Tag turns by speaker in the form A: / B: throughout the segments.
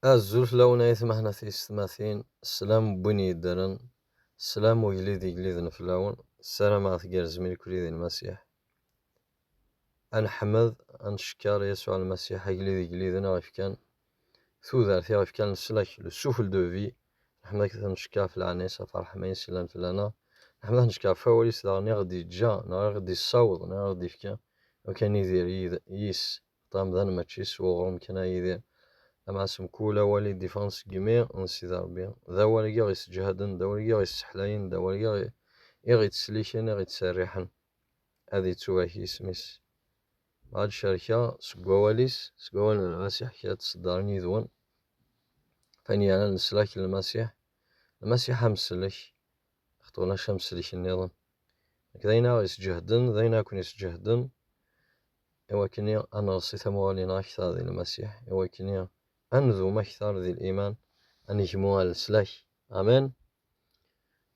A: الزول فلاونا يثمحنا في ستماثين السلام بني درن السلام وجليدي جليدن فلاون السلام على ثقيل زميلي كليدي المسيح. أنا حمد أنشكار يسوع المسيح جليدي جليدنا غيف كان ثوذارتي غيف كان نسلك السفل دو في نحمدك نشكا في العنيس فرح ما ينسلان فلانا نحمدك نشكا فاولي سداغني غدي جا غدي الصوض غدي فكا وكان يدير يس طام ذان ماتشيس وغرم كان يدير مع سمكولا والي ديفونس جميع نسيت ربي ذا والي غيس جهدن ذا والي غيس سحلاين ذا والي غي تسليكن غي تسرحن هذه تسواكي سميس بعد الشركة سكواليس سكوال المسيح كي تصدرني ذون فاني انا نسلاك المسيح مسلك خطونا شمسلك النظام كذينا غيس جهدن ذينا كون يسجهدن اوا كني انا رصيت موالينا اكثر ذي المسيح اوا كني أنذو مكثر ذي الإيمان أن يجموها السلاح آمين.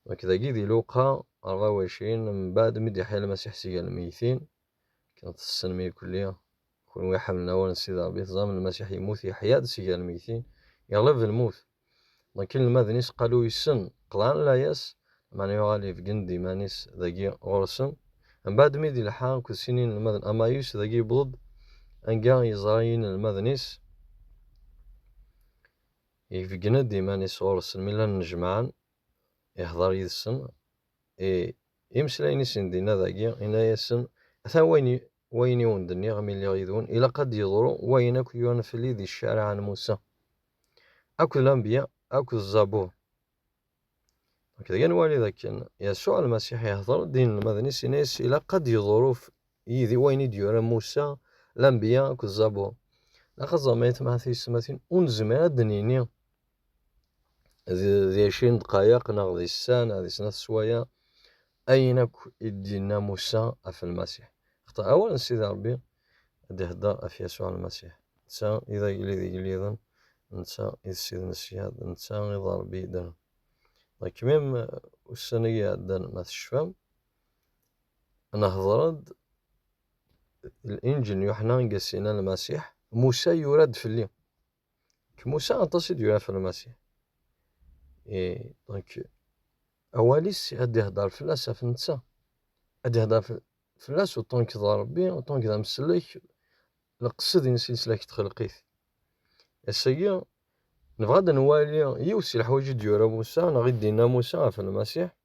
A: وكذا جيدي لوقا 24 من بعد مدي حيال المسيح سيقال الميتين كانت السنمية الكلية كون ويحملنا أولا السيد ربي تزامن المسيح يموت يحيا سيقال الميتين يغلب الموت لكن المذنيس قالوا يسن قلان لا يس معنى يغالي في جندي مانيس ذاقي غرسن من بعد مدي لحان كل سنين المذن أما يوس ذاقي بلد أنقا يزراين المذنيس يفقنا ديما نيسغورسن ميلان نجمعان يهضر يدسن يمسلاين يسن دينا ذاقي إنا يسن أثا وين يوندني غمي اللي غيدون إلا قد يضرو وين أكو يونفلي ذي الشارع عن موسى أكو الأنبياء أكو الزبور هكذا كان والي ذاك يسوع المسيح يهضر دين المذنيس إناس إلا قد يضرو يذي وين يدير موسى الأنبياء أكو الزبور لقد زميت مع في السماتين ونزمع دنيني ذي 20 دقائق نغضي السان هذه سنة سوايا أينك يدينا موسى في المسيح اختار أولا سيدي ربي هدا في يسوع المسيح نتا إذا يلي إذن نتا إذا السيد المسيح نتا إذا ربي دان كميم والسنية دان ما تشفام أنا هضرد الإنجيل يوحنا قسينا المسيح موسى يراد في الليل كموسى أنتصد يراد في المسيح دونك أواليس أدي هدار فلاس أفنتسا أدي هدار فلاس وطون كذا ربي وطون كذا مسلك القصد ينسلس لك تخلقيث السيا نبغى نوالي يوسي الحوايج ديورا موسى نغيد دينا موسى في المسيح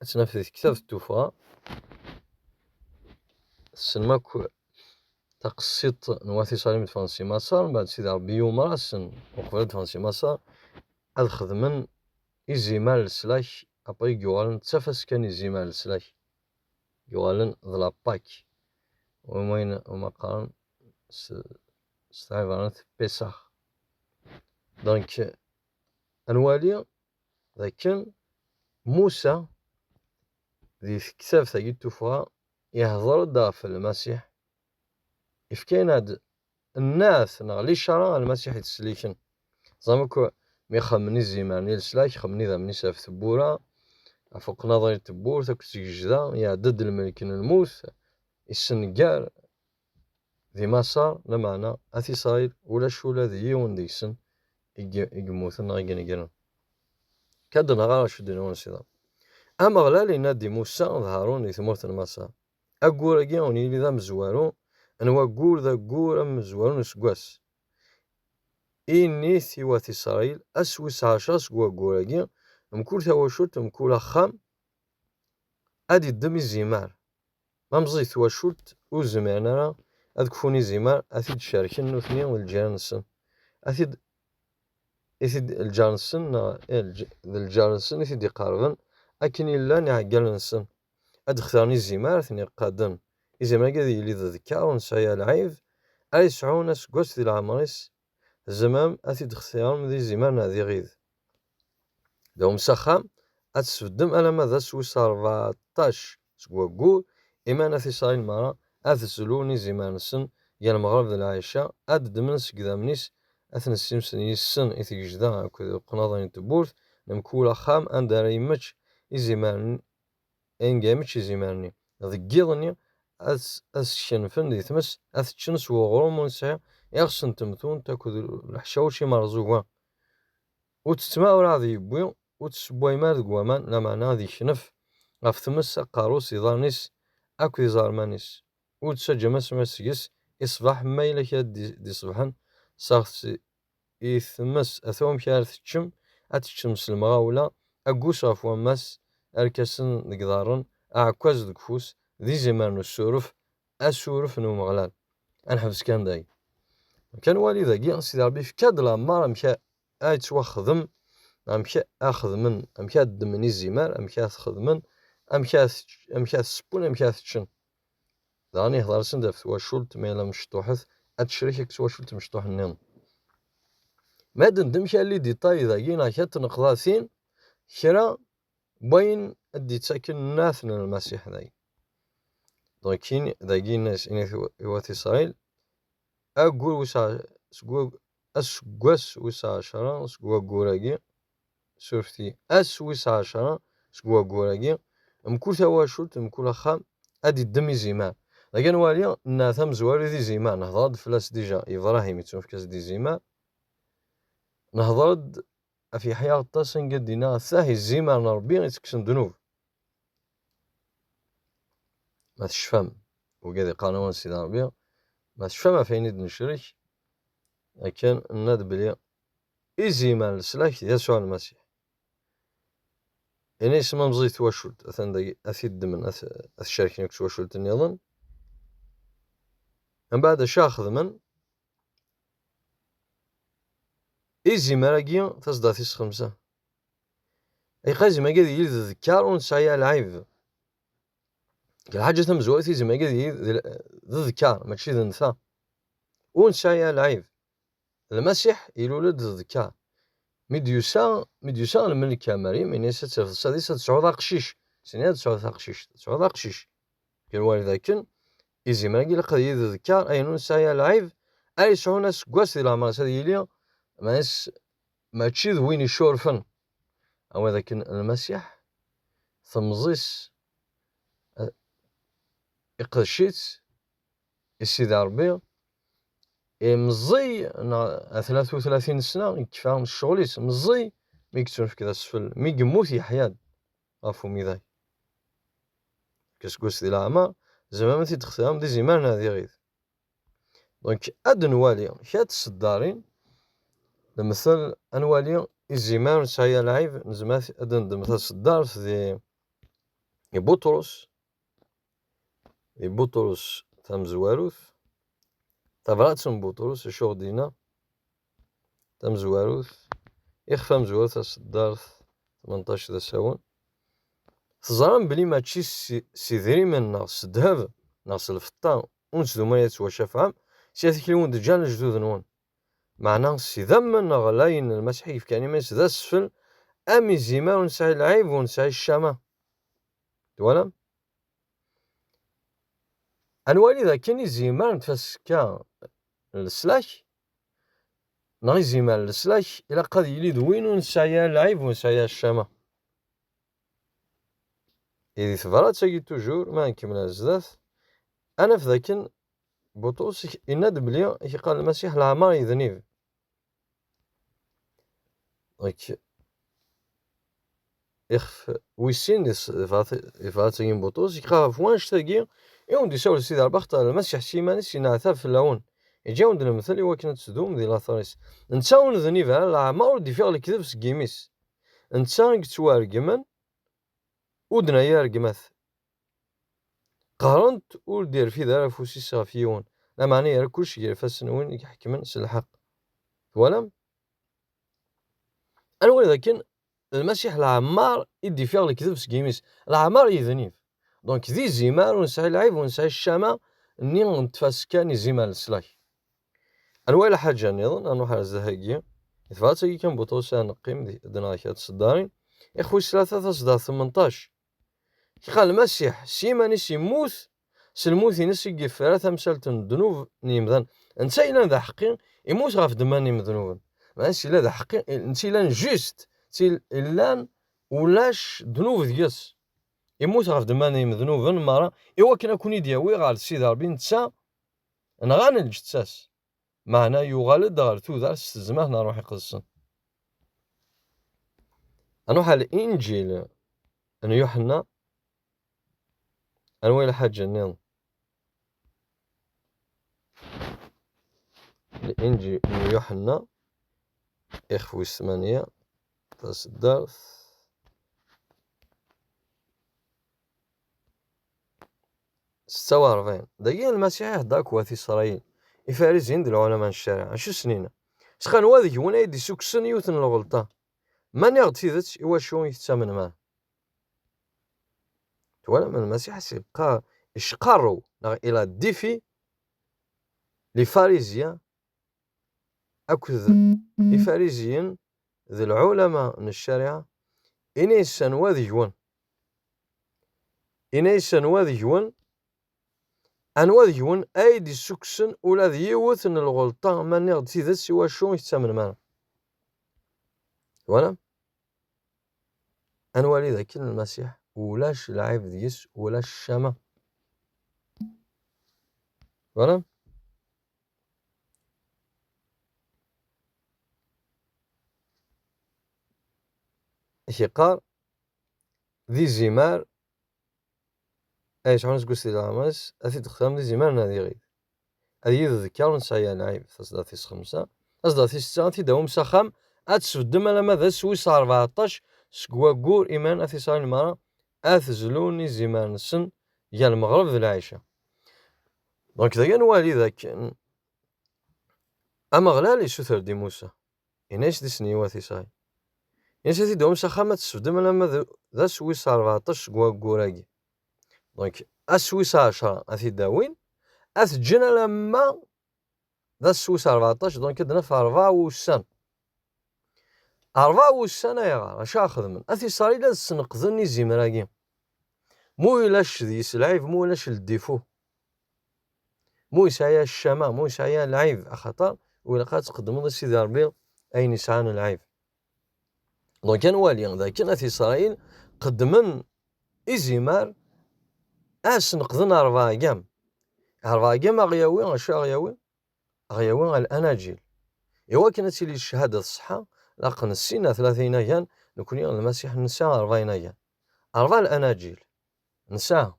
A: أتنفذ كتاب التوفا السنماك تقصيت نواثي صالي فانسي مسار بعد سيدي ربي يوم راسن وقبل فانسي مسار أدخذ من إزيمال السلاش أبغي يوالن تفس كان إزيمال السلاش يوالن ذلا باك وما قارن ستعيفانت بيساخ دونك أنوالي لكن موسى ذي كتاب ثقيل توفا يهضر دا في المسيح إفكين هاد الناس نغلي شرع المسيح يتسليكن زعما مي خمني زيماني السلاك خمني ذا مني ساف ثبورا فوق نظري تبور تاكسي جدا يعدد الملك الموت السنقار ذي مسار لمعنى أثي صاير ولا شولا ذي يون ديسن يقموثن غيقن يقرن كادنا غارة شدنا ونسيدا أما غلالي نادي موسى ظهرون يثمورت المسار أقول أجيوني لذا مزوارون أنا أقول ذا قول مزوارون سقواس إني ثيوات إسرائيل أسوس عشر سقوا قول مكول ثواشورت مكول خام أدي الدمي الزمار ممزي ثواشورت وزمعنا أذكفوني زمار أثيد شاركين نوثنيا والجانسن أثيد الجانسن الجانسن أثيد يقاربن أكن إلا نعقلنسن أدخثاني زمار ثني قادن إذا ما قد يلي ذكاء ونسعي العيف أي سعون أسقوس ذي العمريس الزمام أثيد اختيار ذي زمارنا ذي غيظ دوم سخام أتسفدم أنا ماذا سويس 14 سقوا قول إيمان أثي صاين مرة أثسلوني زمان السن يا المغرب ذي العيشة أدد من سقدامنيس أثن السمسن يسن إثي جدا قناضين تبورث نمكولا خام أندار يمتش إزيمان إن جامتش إزيماني ذي قيضني أسكنفن دي تمس أثتشنس وغروم ونسعي يغسن تمثون تاكد الحشاوشي مرزوقا وتتما راضي يبوي وتسبوي مار دقوامان لا معنى ذي شنف غف تمس قاروس يضانيس أكو يزارمانيس وتسجم اسمع سيس إصبح ميلك دي صبحا صاغت يثمس أثوم كارث تشم أتشمس المغاولة أقوس غف ماس أركسن نقدارن أعكوز دكفوس ذي زمان السورف السورف نو مغلال أنحبس كان داي كان والي ذاكي سيدي ربي في كاد العمار أمشى أيتوخذم أمشى أخذ من أمشى دمني الزمار أمشى أخذ من أمشى تسبون أمشى تشن داني هضر سندف وشلت ميلا مشطوحث أتشريكك سوا شلت مشطوح النين ما دمشى اللي ديطاي ذاكي ناكات نقضاثين شرا بين أدي تساكن الناس من المسيح ذاي دونكين ذاكي ناس إني يواتي إسرائيل أقول وسا أسقوس وسا عشرة سقوا قوراقي سورفتي وسا عشرة سقوا قوراقي مكول ثوا شلت مكول خام أدي الدمي زيمان لكن واليا ناثم زواري ذي زيمان نهضرد فلاس ديجا إبراهيم يتسون في كاس دي زيمان نهضرد في حياة الطاسن قدينا ثاهي الزيمان ربي يتكسن ذنوب ما تشفم وقاذي قانون سيدنا ربي ما تشفم فين يد نشرك لكن الند بلي إزيمان السلاك يسوع المسيح يعني اسمه مزيت توشلت أثن داي أثيد من أثشاركينك توشلت النظام من بعد شاخذ من إيزي مراقيا تصداثيس 5 أي قازي ما قد يلد الذكار ونسعي العيب الحاجة تمزواتي زي ما قد يلد الذكار ماشي ذي النثى ونسعي العيب المسيح يلولد الذكار ميديوسا الملك مريم من سادسة 9 قشيش سنة 9 قشيش 9 قشيش كان والد كن إيزي مراقي لقد يلد الذكار أي نسعي العيب أي سعوناس قواسي العمر سادي يليا ما تشيذ وين يشورفن أو ذاك المسيح ثمزيس إقشيت السيدة ربي مزي 33 سنة يكفى الشغليس مزي ميكتون في كذا سفل ميقموت يحياد غافو ميذاي كسكوس ديال العمر زعما ما تيدخلهم دي زمان هذه غير دونك أد نوالي شات الصدارين المثل أنوالي الزمان سايا العيب نزمات أدن مثل الصدار دي بطرس تم زواروث تبراتسن بطرس الشغل دينا تم زواروث يخفى زواروث الصدار 18 ذا ساون تزران بلي ما تشي سيذري من ناقص الذهب ناقص الفطان ونسدو ما يتوشف عام سياتي كلون دجال جدود نون معناه سيذمن غلاين المسيحي في كلمة ذا السفل أمي زيما ونسعي العيب ونسعي الشامة دولا أنوالي ذا كني زيما نتفسكا السلاك نغي زيما السلاك إلا قد يليد وين ونسعي العيب ونسعي الشامة إذا ثبرات ساقي توجور ما نكمل الزداث أنا في ذاكن بطوس إناد بلي قال المسيح العمار يذنيب إخف ويسين يفاتين بطوس يخاف وانش تاقي يوم دي سول السيد البخت المسيح سيماني سينعثا في اللون يجاون دنا مثل وكانت تدوم دي لاثاريس نتساون ذنيب على العمار ودي فيغ الكذب سكيميس نتساون كتوار جمن ودنا يارجمث قارنت ودير في دار فوسي صافيون لا معني يا كلشي يدير فاسنوين يحكمن الحق ولم انا ولكن المسيح العمار يدي فيغ الكذب سكيميس العمار يذنيف دونك ذي زيمار ونسعي العيب ونسعي الشامة ني نتفاسكاني زيمار السلاك انا ولا حاجة نظن انو حال الزهاقية إثباتي كان بطوسة نقيم دي دناكات الصدارين إخوي 3/18 قال المسيح سيماني سيموت سلموت ينسي قفرة تمثال الذنوب نيمذن انت إلا ذا حقين يموت غاف دماني مذنوبا ما انت إلا ذا حقين انت إلا جيست إلا ولاش ذنوب ديس يموت غف دماني مذنوبا مرة إوا كنا كوني دياوي غار سيدي ربي نتسا نغان الجتاس معنا يغالد غار تودار ستزماه نروح يقصن نروح على الإنجيل أن يوحنا أنويل حاجة نيض الإنجيل أن يوحنا إخوي 8 تصدر 46 دقيقة المسيح يهداك وفي إسرائيل يفارزين د العلماء الشارع عشو سنين شخان واذي وانا يدي سوكسن يوثن الغلطة من يغد تيذت إوا شو يتسامن معه تولا من المسيح سيبقى إشقارو إلى الديفي لفاريزيا أكذ لفاريزيين ذي العلماء من الشارع إنيسان واذي جوان إنيسان واذي جوان أنواذ يون أيدي سكسن ولا ذيوث إن الغلطة من يغد تيذت سوا شو يتسامن معنا ولا أنوالي ذاك المسيح ولاش العيب ديس ولاش الشامة ولا إشقار ذي زمار ايش عونس قصدي العماس أثي تختام ذي زمار نادي غير أذي يذكر نسايا العيب تصداثيس 5 تصداثيس 9 أثي داوم ساخام أتسفدم على ماذا سويس 14 سكوا قور إيمان أثي صاين المرأة أثزلوني زمان السن يا المغرب ذي العيشة دونك ذا نوالي ذاك أما غلالي سوثر دي موسى إناش دي سنيواتي صاي إناش أثي داوم ساخام تسفدم على ماذا ذا سويس 14 سكوا قوراكي دونك أسويس 10 أثي داوين أثجنا لما ذا السويس 14 دونك كدنا في 24 يا غار اش اخذ من أثي صاري لا سنقذني زمراكي مو يلاش ديس العيب مو يلاش الديفو مو يسعيا الشمع مو يسعيا العيب أخطر وإلا قد تقدموا سيدي ربي أين يسعان العيب دونك كان والي ذاك كان أثي إسرائيل قدمن إزمار أس نقذن 4 أيام أغياوي أشو أغياوي على الأناجيل إوا كانت لي الشهادة الصحة لقن السنة 30 أيام نكون المسيح نساء 40 أيام 4 الأناجيل نساء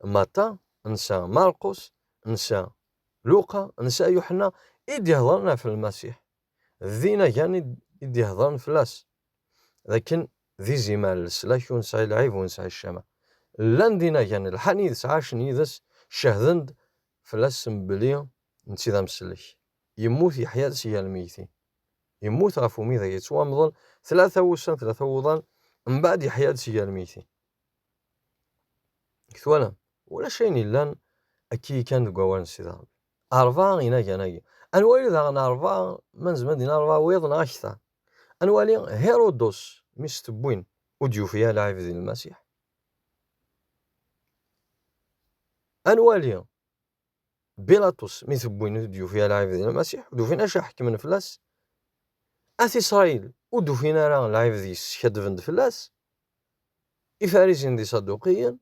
A: متى نساء مرقس نساء لوقا نساء يوحنا إدي هضرنا في المسيح ذينا يعني إدي هضرن فلاس لكن ذي زمال السلاح ونسعي العيب ونسعي الشمع لان دينا يعني الحني سعاش نيدس شهدند فلاس بليا نتي ذا مسلح يموت يحيا سيا الميتين يموت غفو ميذا يتوامضن 3 وسن 3 وضن من بعد يحيا سيا الميتين كثوانا ولا شيء لان أكي كان قوان سيدار 4 يناجي أنوالي ذا 4 من زمان دينا 4 ويضنا أكثر أنوالي هيرودوس مستبوين وديو فيها لاعب ذي المسيح أنوالي بيلاطس ميثبوين وديو فيها لاعب ذي المسيح ودو فينا شاحك من فلاس أثي إسرائيل ودو فينا راه لاعب ذي شدفند فلاس إفاريزين دي صدوقيا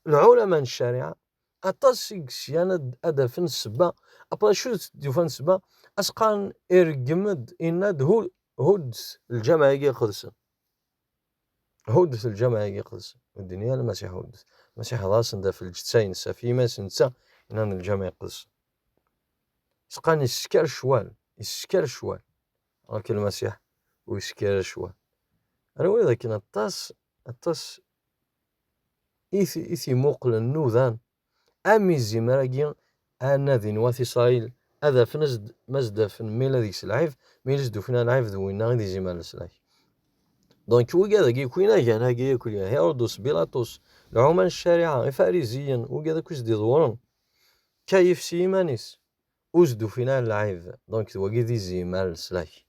A: العلماء الشريعة أتصيق سيانا أدفن السبا أبدا شو ديوفان السبا أسقان إرقمد إناد هود الجامعة يجي قدسا هود الجامعة يجي قدسا الدنيا المسيح هود المسيح راس ندا في الجتسين في ما سنسا إن الجامعة قدسا أسقان يسكر شوال راك المسيح ويسكر شوال أنا وإذا كنا الطاس إيثي موقل النوذان أمي الزمراجي أنا ذي نواثي صايل هذا في مزد في ميلا ذيك العيف ميلزدو فينا العيف ذوينا غير زمان السلاح دونك وكذا كي كوينا جانا كي كلها هيرودوس بيلاطس العمان الشريعة فاريزيا وكذا كوز دي ضورن كيف سيمانيس وزدو فينا العيف دونك وكي ذي زمان السلاح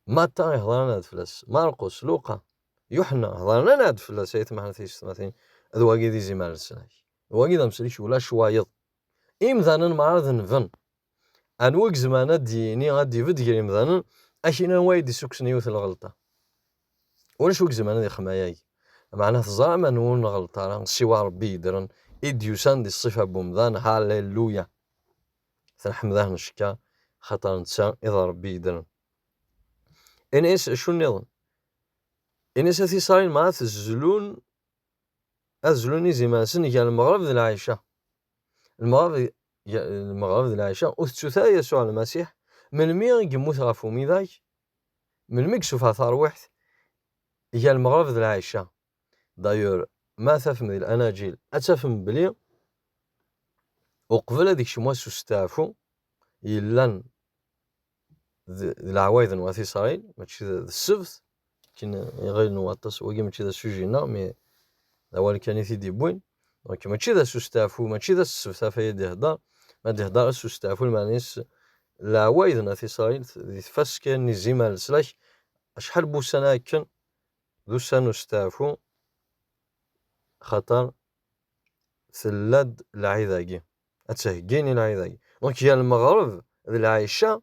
A: متى هضرنا فلاس مرقس لوقا يوحنا هضرنا فلاس يتمحنا ثيش 30 ذواقي ذي زمان السلاح ذواقي ذا مسريش ولا شوايض إمذانا معرض نفن أنوك زمانات ديني غادي فدقر إمذانا أشينا وايد سوكسني يوث الغلطة ولاش وكزم أنا دي خماياي معناه تزرع ما نون غلط راه سوا ربي يدرن إديوسان دي الصفة بومضان هاليلويا تنحمداه نشكا خاطر نتا إذا ربي يدرن إنيس شو النظام إنيس هاتي صارين مع تزلون أزلوني زي ما سن كان المغرب ذي العائشة المغرب ذي العائشة أثتثا يسوع المسيح من مي يموت غفو ميداك من ميك شوفها ثروحت هي المغرب ذي العائشة دايور ما تفهم ذي الأناجيل أتفهم بلي وقبل هذيك شي مواسو ستافو يلان ذي العوايد نواثي صايل ماشي السبت كاين غير نواطس وكي ماشي ذا سوجينا مي اول كان يدي بوين دونك ماشي ذا سوستافو ماشي ذا السبت فايدي هضر ما دي هضر سوستافو المعنيس العوايد نواثي صايل ذي تفاس كان نزيمال سلاش شحال بوسانا كان ذو سانو ستافو خاطر ثلاد العيداكي اتهكيني العيداكي دونك هي المغرب ذي العائشة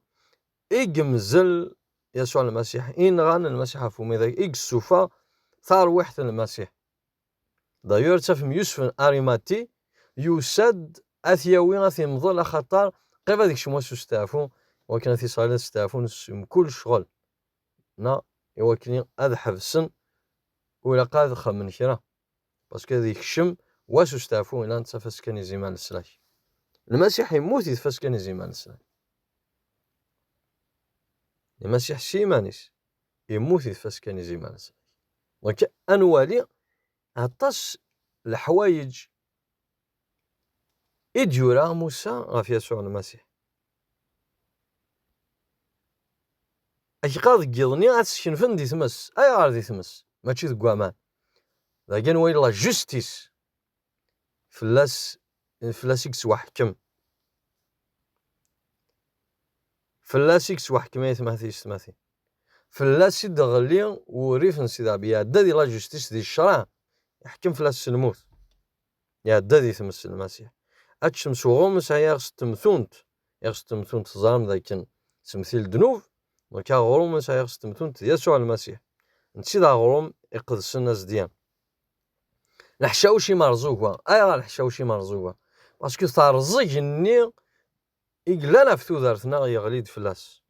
A: إجمزل يسوع المسيح إن غان المسيح فمي ذاك إجسوفا ثار وحد المسيح دايور تفهم يوسف أريماتي يسد أثيوي أثي مظل خطر قيف هذيك شموس استافو ولكن أثي صالات استافو نسم كل شغل نا يوكني هذا حبسن ولا قاد خمن كرا باسكو هذيك الشم واش استافو إلا انت فاسكني زيمان السلاش المسيح يموت يتفاسكني زيمان السلاش المسيح سيمانيس يموت يتفاسكني زيمان السلاش دونك أنوالي عطاش الحوايج إديورا موسى غاف يسوع المسيح أكي قاد قيضني غاتسكن فين دي تمس أي غار دي تمس ماشي ذك كوامان لكن وين لا جوستيس فلاس إكس وحكم فلاس إكس وحكم يتماثي يستماثي فلاس يدغلي وريف نسيدا بيا دادي لا جوستيس دي الشرع يحكم فلاس الموت يا دادي تمس المسيح أتشمس وغومس يغس تمثونت ظالم ذاك تمثيل دنوب وكا غروم يغس تمثونت يسوع المسيح نسيدا غروم يقدس الناس ديان الحشاوشي مرزوقة غا الحشاوشي مرزوقة باسكو ترزقني إقلانا في ثوذرتنا يغليد فلاس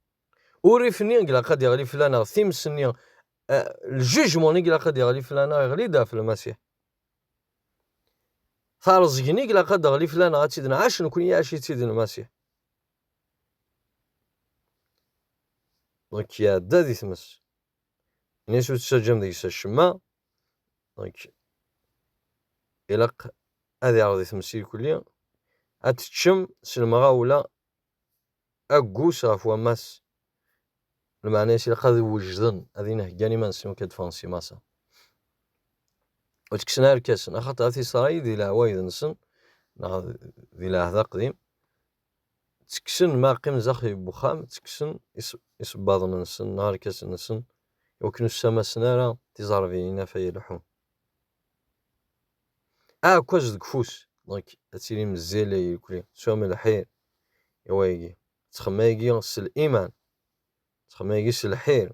A: وريفني إقلا قد يغلي فلانا ثيمسني الجوجمون إقلا قد يغلي فلانا يغليدها في المسيح ترزقني إقلا قد يغلي فلانا غاتيدنا عاش نكون يعيش تيدنا المسيح دونك يا دادي تمس نيسو تسجم ديك الشما دونك إلاق هادي راضي تمسيل كليا أتشم سلمغا ولا أقوس غاف وماس المعنى سي قاد وجدن هادي نهكاني ما نسيو كدفانسي ماسا وتكسنا ركاسن خاطر هاتي صراي دي العوايد نسن دي العهد قديم تكسن ما قيم زاخي بوخام تكسن يصباض نسن نهار كاس نسن وكنو السما سنارا تزارفينا في لحوم كواش دكفوس دونك هاتيلي مزيالة يكولي سوام الحير يوايقي تخمايقي سل الإيمان تخمايقي سل الحير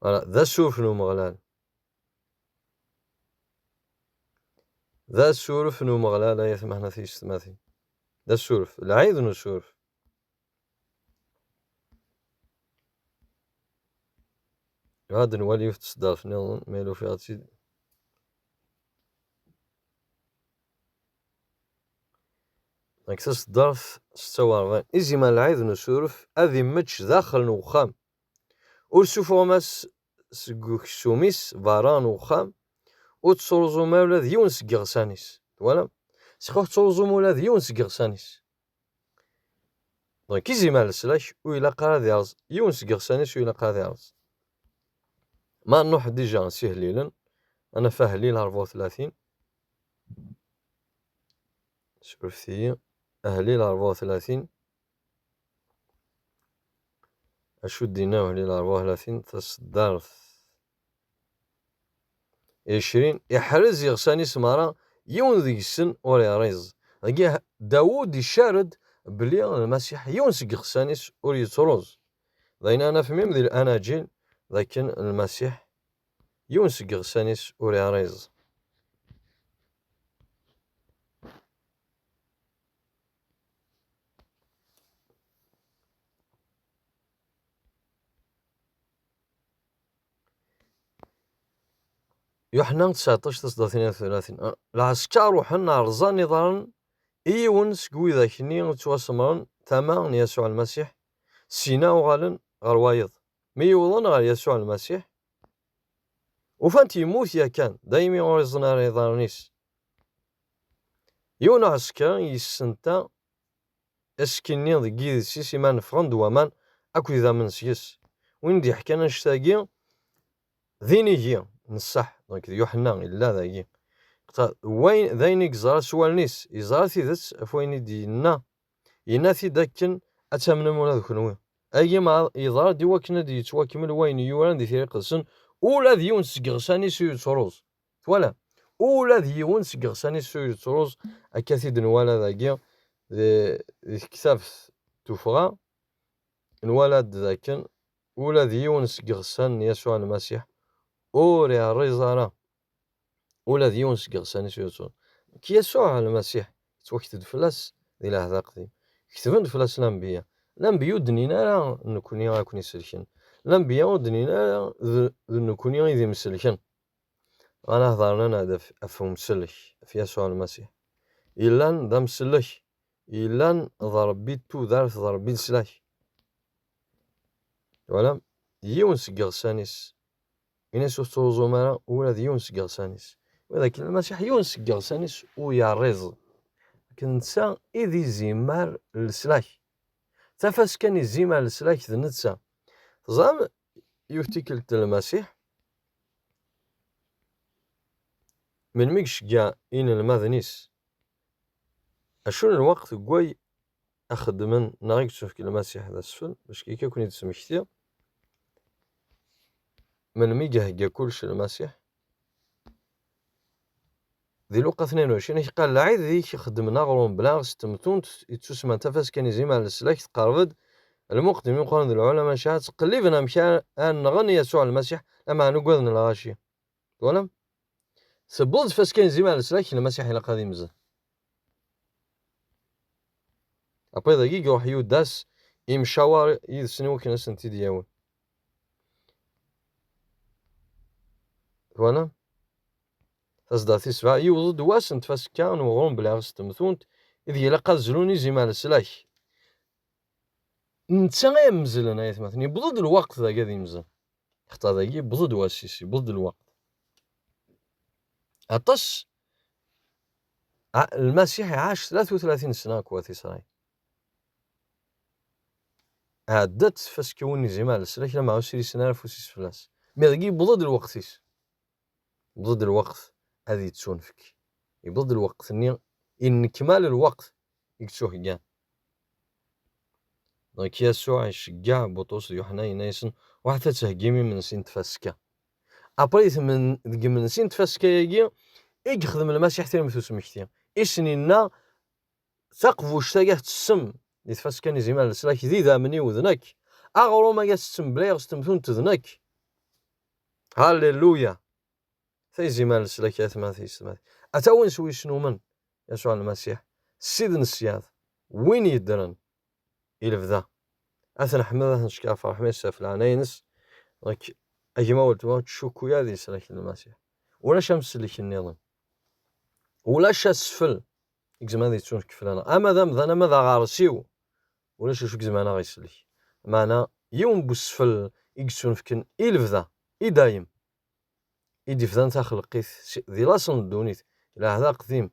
A: ذا سورف نو مغلال ذا سورف نو مغلال لا يثمحنا في استماثي ذا السورف العيد نو سورف هذا نولي في تصدر في نظن ميلو في هاتي نكسس ضرف 46 إزي ما العيد نسورف أذي متش داخل نوخام ورسوفو ماس سوميس باران وخام وتصرزو مولاد يونس قغسانيس ولا سخوخ تصرزو مولاد يونس قغسانيس دونك إزي ما السلاش وإلا قرا ديالز يونس قغسانيس وإلا قرا ديالز ما نوح ديجا نسيه ليلا أنا فاهليل 34 سورفتي أهليل 34 أشو ديناو أهليل 34 تصدر 20 يحرز يغساني سمارا يون ذيك السن ورا ريز هكا داوود يشارد بلي المسيح يونس يغسانيس وري تروز ضاين أنا فهمي ذي الأناجيل لكن المسيح يون سق غسانيس وري عريز. يوحنا 19 تصدى 32 العسكر وحنا رزان نظرا إيون سقوي ذاكني تواصمرن تمام يسوع المسيح سينا وغالن غروايض ميوضن غير يسوع المسيح وفانت يموت يا كان دايما ورزنا ريضانيس يون عسكر يسنتا اسكني ذي سيسي مان فرند ومان اكو ذا من سيس وين دي حكينا نشتاقي ذيني جي نصح دونك يوحنا الا ذاكي وين ذينيك زرا سوالنيس يزرا ثيث افوين دينا يناثي داكن اتامنا مولا ذكنوي اي ما يضرا دي وكنا دي يتواكمل وين يوران دي ثيري قدسن ولا ذيون سقغساني سيو تروز ولا ولا ذيون سقغساني سيو تروز اكاثيد نوالا ذاكي ذي كتاب توفغا الولد ذاكن ولا ذيون سقغسان يسوع المسيح اوري الرزارة ولا ذيون سقغساني سيو تروز كي يسوع المسيح توكتد فلاس ذي لهذا قديم كتبن فلاس الانبياء الانبياء دنينا نكوني غاكوني سلكن الانبياء دنينا نكوني غيدي مسلكن انا هضرنا هذا افهم سلك في يسوع المسيح الا ذا مسلك الا ضربي تو دارت ضربي السلاح ولا يون سقغسانيس إنس توزو مالا ولا ذيون سقغسانيس ولكن المسيح يون سقغسانيس ويا ريز كنتسا إذي زيمار السلاح تفاس كان يزيمار السلاح ذنتسا تزام يفتكل المسيح من ميكش جا إن المذنيس أشون الوقت قوي أخد من نايك تشوف المسيح هذا السفل باش كي كون يتسمى كثير من ميجا جا كلش المسيح ذي الوقت 22 قال العيد ذيك يخدم ناغرون بلا ستمتون تسمى تفاس كان يزيمار السلاح تقربد المقدم يقول العلماء شاهد تقلبنا مشان أن نغني يسوع المسيح أما نقولنا الغاشية ولا سبوز فاس كان زيمال السلاك المسيح إلى قديم زه أبي دقيقة روح يوداس يمشاور يدسنو كنا سنتي دياون ولا تصداتي سبع يوضد واسنت فاس كان وغرون بلا غستمثونت إذ يلقى زلوني زيمال السلاك نتسا مزلنا يا ثمثني بضد الوقت ذا قاعد يمزل اختار ذاكي بضد واسيسي بضد الوقت عطش المسيح عاش 33 سنة كواتي صراي عدت فاس كوني زيمال السلاك لما عاوسيري سنة فوسيس فلاس مي ذاكي بضد الوقتيس بضد الوقت هذه تسون فيك بضد الوقت إن كمال الوقت يكتشوه كاع دونك يسوع يشجع بطرس يوحنا ينايسن وحتى تهجيمي من سين تفاسكا ابريت من سين تفاسكا يجي يخدم المسيح حتى مثل سمكتي اسنينا تقفوش تاعه تسم يتفاسكاني زيما السلاك ذي ذامني وذنك اغرو ما يستم بلا يستمثون تذنك هاليلويا ثي زيما السلاك يثما ثي سمات اتاون سوي شنو من يسوع المسيح سيدن السياد وين يدرن إلى أثنى حمد نشكا فرح ميسا في العنينس لك أجمع والتوا تشوكو يا ذي سلاك المسيح ولا شمس اللي النظام ولا شاسفل إكزما ذي تشون كفلانا أما ذا أنا ماذا غارسيو ولا شوك زمانا غيسلك معنا يوم بسفل إكسون فكن إلفذا إدايم إدي فذا تخلقيث ذي لاصن دونيت إلى هذا قديم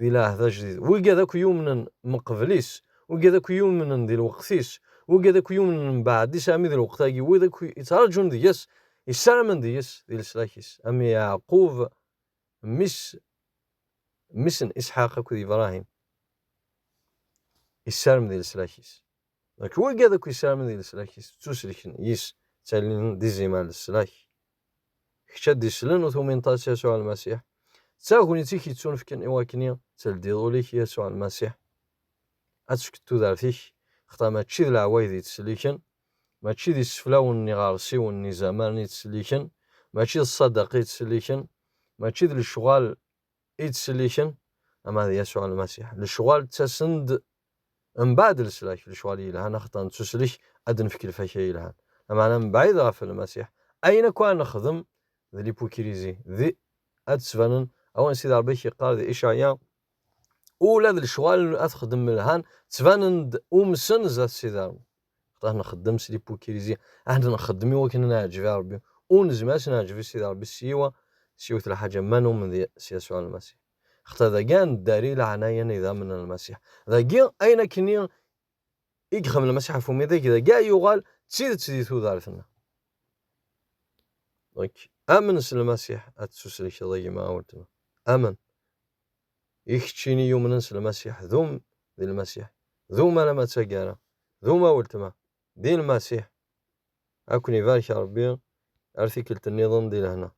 A: إلى هذا جديد وكذاك يوم من مقبليس وكذاك يوم من ذي الوقتيس وكذاك يوم من بعد سامي ذي الوقتاقي وذاك يترجون ديس يسلم ديس ذي السلاكيس أمي يعقوب مسن إسحاق كذي إبراهيم يسلم ذي السلاكيس لك وكذاك يسلم ذي السلاكيس تسلكن يس تالين دي زيمال السلاك شد يسلن وثمين طاس يسوع المسيح تاغوني تيكي تسون فكن إواكنيا تلديضو ليك يسوع المسيح أتسكتو دارتيك خطا ماتشي ذي العوايد يتسليكن ماتشي ذي السفلا وني غارسي وني زمان يتسليكن ماشي الصدق يتسليكن، ماشي ذ الشغال يتسليكن، أما هذا يسوع المسيح الشغال تسند من بعد السلاك الشغال يلهان أخطان تسليك أدن فكر فكي يلهان، أما أنا من بعيد غاف المسيح أين كان نخدم ذي ليبوكريزي ذي أتسفنن أو نسيد ربي قال ذي إشعياء أولاد الشغال أتخدم الهان تفنند أمسن زات سيدار خطاه نخدم سليبوكريزي أحنا نخدمي وكنا نعجب يا ربي ونزماش نعجب سيدي ربي سيوا الحاجة ما من ذي يسوع المسيح خطا ذا كان داري لعنايا نظام من المسيح ذا كان أين كني يقخم المسيح فمي ذاك ذا كاع يغال تسيد ثوذارثنا دونك آمن المسيح أتسوسلك ضي ما قلتنا آمن يكتشيني يوم ننسى المسيح ذوم ذي المسيح ذو ما لما تسقانا ذو ما قلتما ذي المسيح أكون يبارك يا ربي أرثي كلت النظام دي لهنا